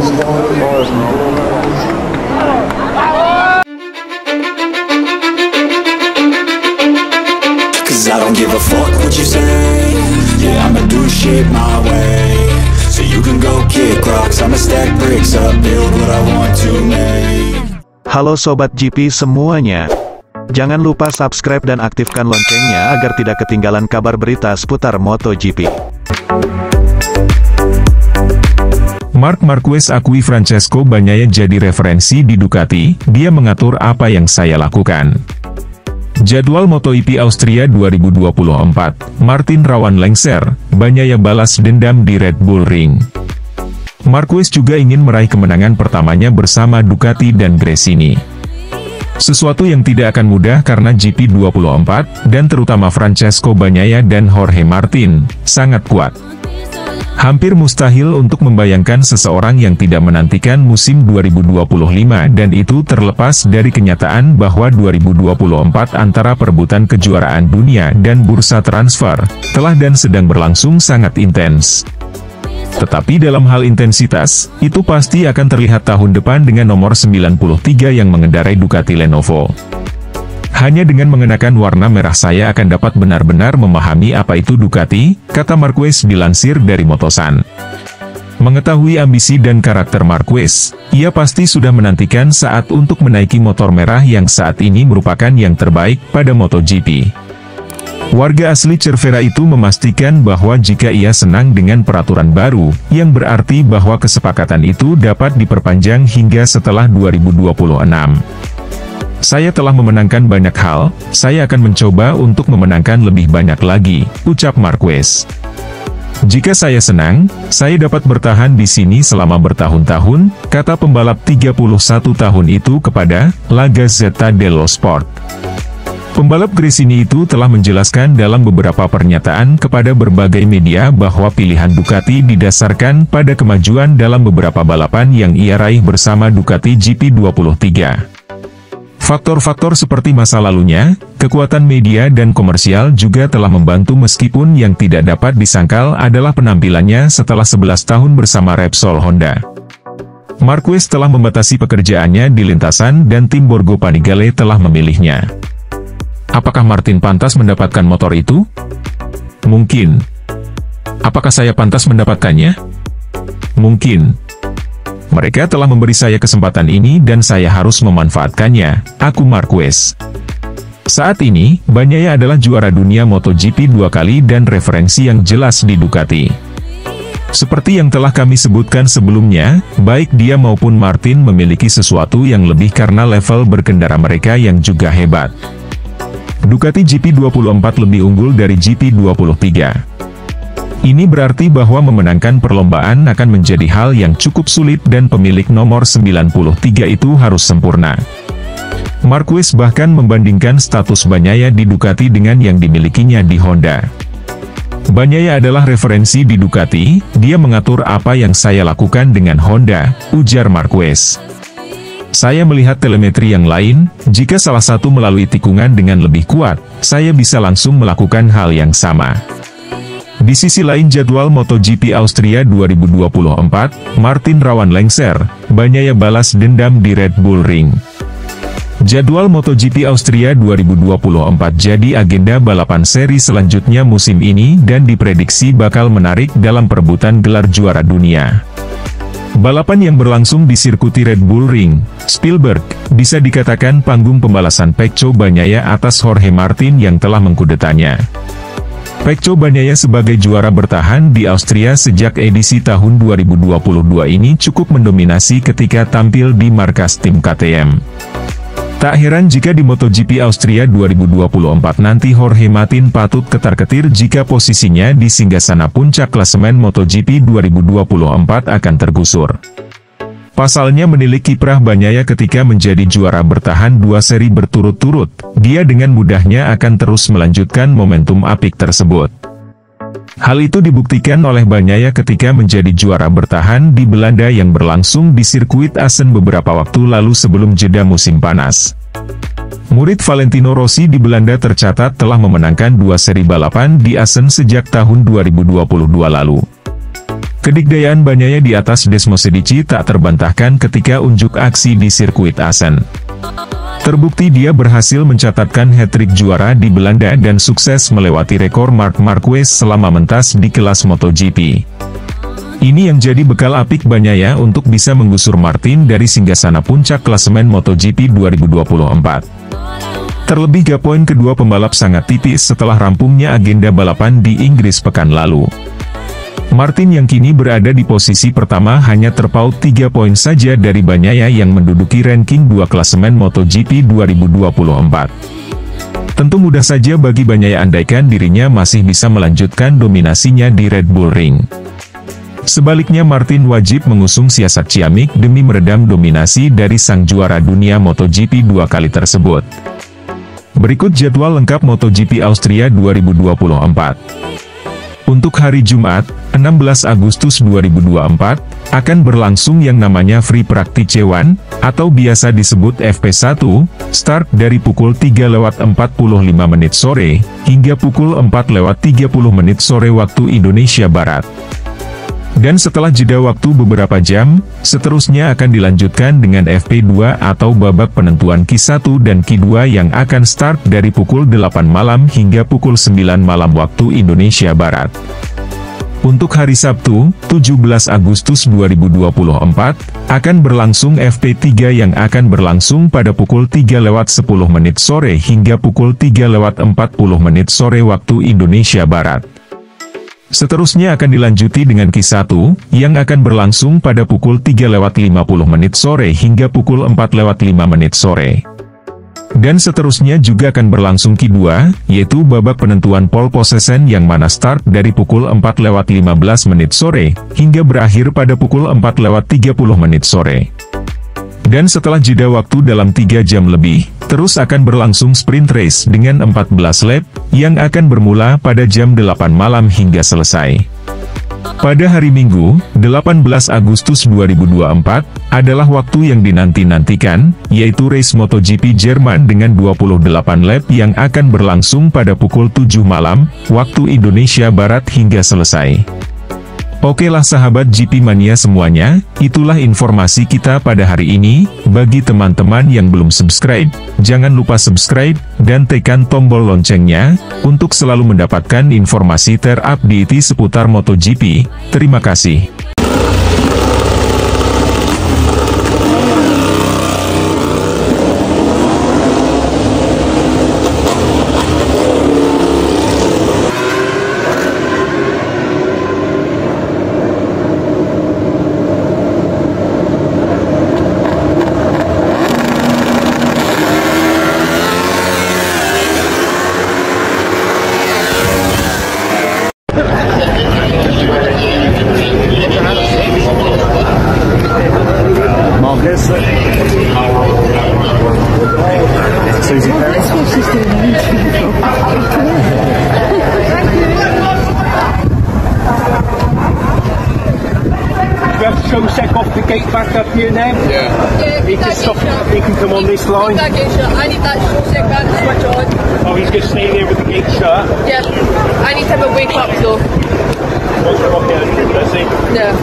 Cause I don't give a fuck what you say. Yeah, I'ma do shit my way. So you can go kick rocks, I'ma stack bricks up, build what I want to make. Halo Sobat GP semuanya. Jangan lupa subscribe dan aktifkan loncengnya agar tidak ketinggalan kabar berita seputar MotoGP. Marc Marquez akui Francesco Bagnaia jadi referensi di Ducati, dia mengatur apa yang saya lakukan. Jadwal MotoGP Austria 2024, Martin rawan lengser, Bagnaia balas dendam di Red Bull Ring. Marquez juga ingin meraih kemenangan pertamanya bersama Ducati dan Gresini. Sesuatu yang tidak akan mudah karena GP24, dan terutama Francesco Bagnaia dan Jorge Martin, sangat kuat. Hampir mustahil untuk membayangkan seseorang yang tidak menantikan musim 2025 dan itu terlepas dari kenyataan bahwa 2024 antara perebutan kejuaraan dunia dan bursa transfer, telah dan sedang berlangsung sangat intens. Tetapi dalam hal intensitas, itu pasti akan terlihat tahun depan dengan nomor 93 yang mengendarai Ducati Lenovo. Hanya dengan mengenakan warna merah saya akan dapat benar-benar memahami apa itu Ducati, kata Marquez dilansir dari Motosan. Mengetahui ambisi dan karakter Marquez, ia pasti sudah menantikan saat untuk menaiki motor merah yang saat ini merupakan yang terbaik pada MotoGP. Warga asli Cervera itu memastikan bahwa jika ia senang dengan peraturan baru, yang berarti bahwa kesepakatan itu dapat diperpanjang hingga setelah 2026. Saya telah memenangkan banyak hal, saya akan mencoba untuk memenangkan lebih banyak lagi, ucap Marquez. Jika saya senang, saya dapat bertahan di sini selama bertahun-tahun, kata pembalap 31 tahun itu kepada La Gazzetta dello Sport. Pembalap Gresini itu telah menjelaskan dalam beberapa pernyataan kepada berbagai media bahwa pilihan Ducati didasarkan pada kemajuan dalam beberapa balapan yang ia raih bersama Ducati GP23. Faktor-faktor seperti masa lalunya, kekuatan media dan komersial juga telah membantu meskipun yang tidak dapat disangkal adalah penampilannya setelah 11 tahun bersama Repsol Honda. Marquez telah membatasi pekerjaannya di lintasan dan tim Borgo Panigale telah memilihnya. Apakah Martin pantas mendapatkan motor itu? Mungkin. Apakah saya pantas mendapatkannya? Mungkin. Mereka telah memberi saya kesempatan ini dan saya harus memanfaatkannya, aku Marquez. Saat ini, Bagnaia adalah juara dunia MotoGP 2 kali dan referensi yang jelas di Ducati. Seperti yang telah kami sebutkan sebelumnya, baik dia maupun Martin memiliki sesuatu yang lebih karena level berkendara mereka yang juga hebat. Ducati GP24 lebih unggul dari GP23. Ini berarti bahwa memenangkan perlombaan akan menjadi hal yang cukup sulit dan pemilik nomor 93 itu harus sempurna. Marquez bahkan membandingkan status Bagnaia di Ducati dengan yang dimilikinya di Honda. Bagnaia adalah referensi di Ducati, dia mengatur apa yang saya lakukan dengan Honda, ujar Marquez. Saya melihat telemetri yang lain, jika salah satu melalui tikungan dengan lebih kuat, saya bisa langsung melakukan hal yang sama. Di sisi lain jadwal MotoGP Austria 2024, Martin rawan lengser, Bagnaia balas dendam di Red Bull Ring. Jadwal MotoGP Austria 2024 jadi agenda balapan seri selanjutnya musim ini dan diprediksi bakal menarik dalam perebutan gelar juara dunia. Balapan yang berlangsung di sirkuit Red Bull Ring, Spielberg, bisa dikatakan panggung pembalasan Pecco Bagnaia atas Jorge Martin yang telah mengkudetanya. Pecco Bagnaia sebagai juara bertahan di Austria sejak edisi tahun 2022 ini cukup mendominasi ketika tampil di markas tim KTM. Tak heran jika di MotoGP Austria 2024 nanti Jorge Martin patut ketar-ketir jika posisinya di singgasana puncak klasemen MotoGP 2024 akan tergusur. Pasalnya menilik kiprah Bagnaia ketika menjadi juara bertahan 2 seri berturut-turut, dia dengan mudahnya akan terus melanjutkan momentum apik tersebut. Hal itu dibuktikan oleh Bagnaia ketika menjadi juara bertahan di Belanda yang berlangsung di sirkuit Assen beberapa waktu lalu sebelum jeda musim panas. Murid Valentino Rossi di Belanda tercatat telah memenangkan 2 seri balapan di Assen sejak tahun 2022 lalu. Kedikdayaan Bagnaia di atas Desmosedici tak terbantahkan ketika unjuk aksi di sirkuit Assen. Terbukti dia berhasil mencatatkan hat-trick juara di Belanda dan sukses melewati rekor Marc Marquez selama mentas di kelas MotoGP. Ini yang jadi bekal apik Bagnaia untuk bisa menggusur Martin dari singgasana puncak klasemen MotoGP 2024. Terlebih poin kedua pembalap sangat tipis setelah rampungnya agenda balapan di Inggris pekan lalu. Martin yang kini berada di posisi pertama hanya terpaut 3 poin saja dari Bagnaia yang menduduki ranking 2 klasemen MotoGP 2024. Tentu mudah saja bagi Bagnaia andaikan dirinya masih bisa melanjutkan dominasinya di Red Bull Ring. Sebaliknya Martin wajib mengusung siasat ciamik demi meredam dominasi dari sang juara dunia MotoGP 2 kali tersebut. Berikut jadwal lengkap MotoGP Austria 2024. Untuk hari Jumat, 16 Agustus 2024, akan berlangsung yang namanya Free Practice 1, atau biasa disebut FP1, start dari pukul 3:45 sore, hingga pukul 4:30 sore waktu Indonesia Barat. Dan setelah jeda waktu beberapa jam, seterusnya akan dilanjutkan dengan FP2 atau babak penentuan Q1 dan Q2 yang akan start dari pukul 8 malam hingga pukul 9 malam waktu Indonesia Barat. Untuk hari Sabtu, 17 Agustus 2024, akan berlangsung FP3 yang akan berlangsung pada pukul 3:10 sore hingga pukul 3:40 sore waktu Indonesia Barat. Seterusnya akan dilanjuti dengan Q1, yang akan berlangsung pada pukul 3:50 sore hingga pukul 4:05 sore. Dan seterusnya juga akan berlangsung Q2, yaitu babak penentuan pole position yang mana start dari pukul 4:15 sore, hingga berakhir pada pukul 4:30 sore. Dan setelah jeda waktu dalam 3 jam lebih, terus akan berlangsung sprint race dengan 14 lap, yang akan bermula pada jam 8 malam hingga selesai. Pada hari Minggu, 18 Agustus 2024, adalah waktu yang dinanti-nantikan, yaitu race MotoGP Jerman dengan 28 lap yang akan berlangsung pada pukul 7 malam, waktu Indonesia Barat hingga selesai. Oke lah sahabat GP Mania semuanya, itulah informasi kita pada hari ini. Bagi teman-teman yang belum subscribe, jangan lupa subscribe, dan tekan tombol loncengnya, untuk selalu mendapatkan informasi terupdate seputar MotoGP. Terima kasih. Susie Perry. That's what she's doing. We have to show Sek off the gate back up here now. Yeah. He can stop. He can come on this line. I need that Sek back to switch on. Oh, he's going to stay there with the gate shut. Yeah. I need to have a wake up though. Does he? Yeah.